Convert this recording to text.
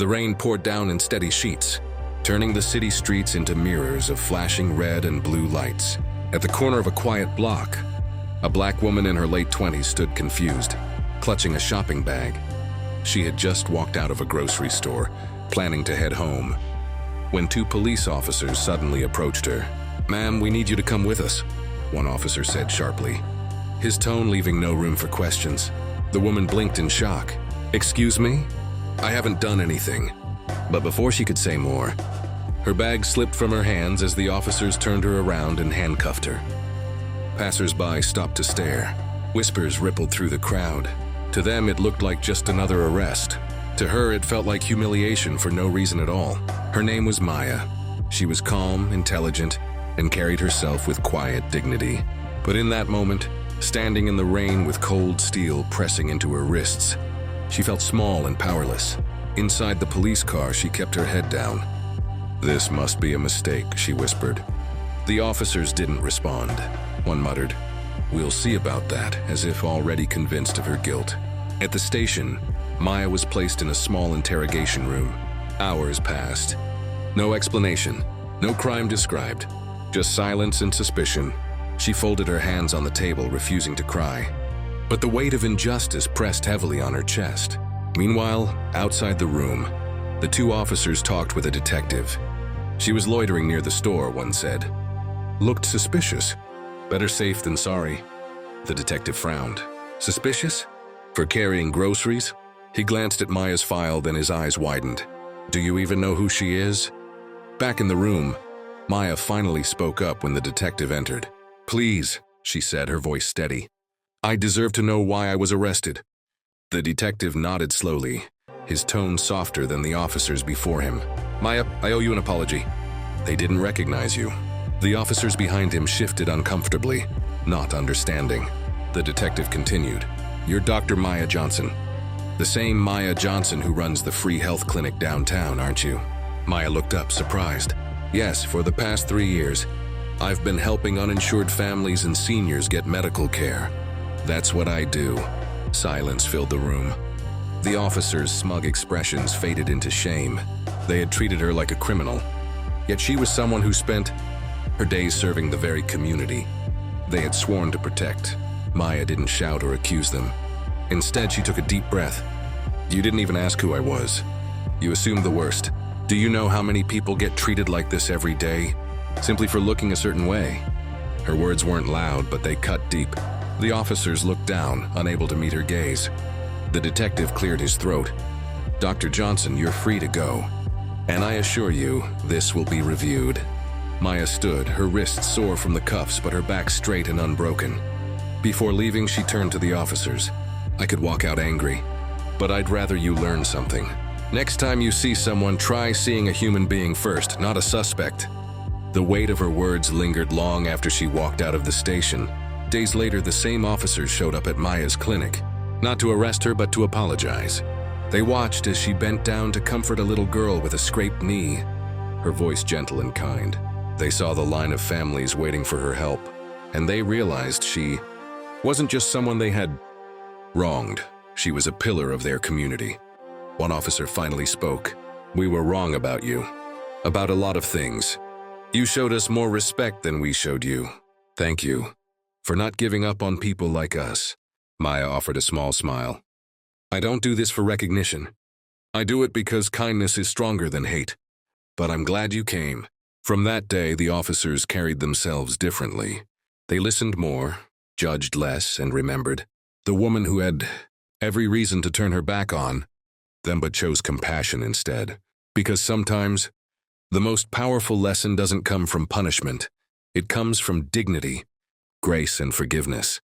The rain poured down in steady sheets, turning the city streets into mirrors of flashing red and blue lights. At the corner of a quiet block, a black woman in her late 20s stood confused, clutching a shopping bag. She had just walked out of a grocery store, planning to head home, when two police officers suddenly approached her. "Ma'am, we need you to come with us," one officer said sharply, his tone leaving no room for questions. The woman blinked in shock. "Excuse me? I haven't done anything." But before she could say more, her bag slipped from her hands as the officers turned her around and handcuffed her. Passers-by stopped to stare. Whispers rippled through the crowd. To them, it looked like just another arrest. To her, it felt like humiliation for no reason at all. Her name was Maya. She was calm, intelligent, and carried herself with quiet dignity. But in that moment, standing in the rain with cold steel pressing into her wrists, she felt small and powerless. Inside the police car, she kept her head down. "This must be a mistake," she whispered. The officers didn't respond. One muttered, "We'll see about that," as if already convinced of her guilt. At the station, Maya was placed in a small interrogation room. Hours passed. No explanation, no crime described, just silence and suspicion. She folded her hands on the table, refusing to cry. But the weight of injustice pressed heavily on her chest. Meanwhile, outside the room, the two officers talked with a detective. She was loitering near the store, one said. "Looked suspicious. Better safe than sorry." The detective frowned. "Suspicious? For carrying groceries?" He glanced at Maya's file, then his eyes widened. "Do you even know who she is?" Back in the room, Maya finally spoke up when the detective entered. "Please," she said, her voice steady. "I deserve to know why I was arrested." The detective nodded slowly, his tone softer than the officers before him. "Maya, I owe you an apology. They didn't recognize you." The officers behind him shifted uncomfortably, not understanding. The detective continued. "You're Dr. Maya Johnson. The same Maya Johnson who runs the free health clinic downtown, aren't you?" Maya looked up, surprised. "Yes, for the past 3 years, I've been helping uninsured families and seniors get medical care. That's what I do." Silence filled the room. The officers' smug expressions faded into shame. They had treated her like a criminal. Yet she was someone who spent her days serving the very community they had sworn to protect. Maya didn't shout or accuse them. Instead, she took a deep breath. "You didn't even ask who I was. You assumed the worst. Do you know how many people get treated like this every day, simply for looking a certain way?" Her words weren't loud, but they cut deep. The officers looked down, unable to meet her gaze. The detective cleared his throat. "Dr. Johnson, you're free to go. And I assure you, this will be reviewed." Maya stood, her wrists sore from the cuffs, but her back straight and unbroken. Before leaving, she turned to the officers. "I could walk out angry, but I'd rather you learn something. Next time you see someone, try seeing a human being first, not a suspect." The weight of her words lingered long after she walked out of the station. Days later, the same officers showed up at Maya's clinic, not to arrest her, but to apologize. They watched as she bent down to comfort a little girl with a scraped knee, her voice gentle and kind. They saw the line of families waiting for her help, and they realized she wasn't just someone they had wronged. She was a pillar of their community. One officer finally spoke. "We were wrong about you. About a lot of things. You showed us more respect than we showed you. Thank you for not giving up on people like us." Maya offered a small smile. "I don't do this for recognition. I do it because kindness is stronger than hate. But I'm glad you came." From that day, the officers carried themselves differently. They listened more, judged less, and remembered the woman who had every reason to turn her back on them but chose compassion instead. Because sometimes, the most powerful lesson doesn't come from punishment. It comes from dignity, grace, and forgiveness.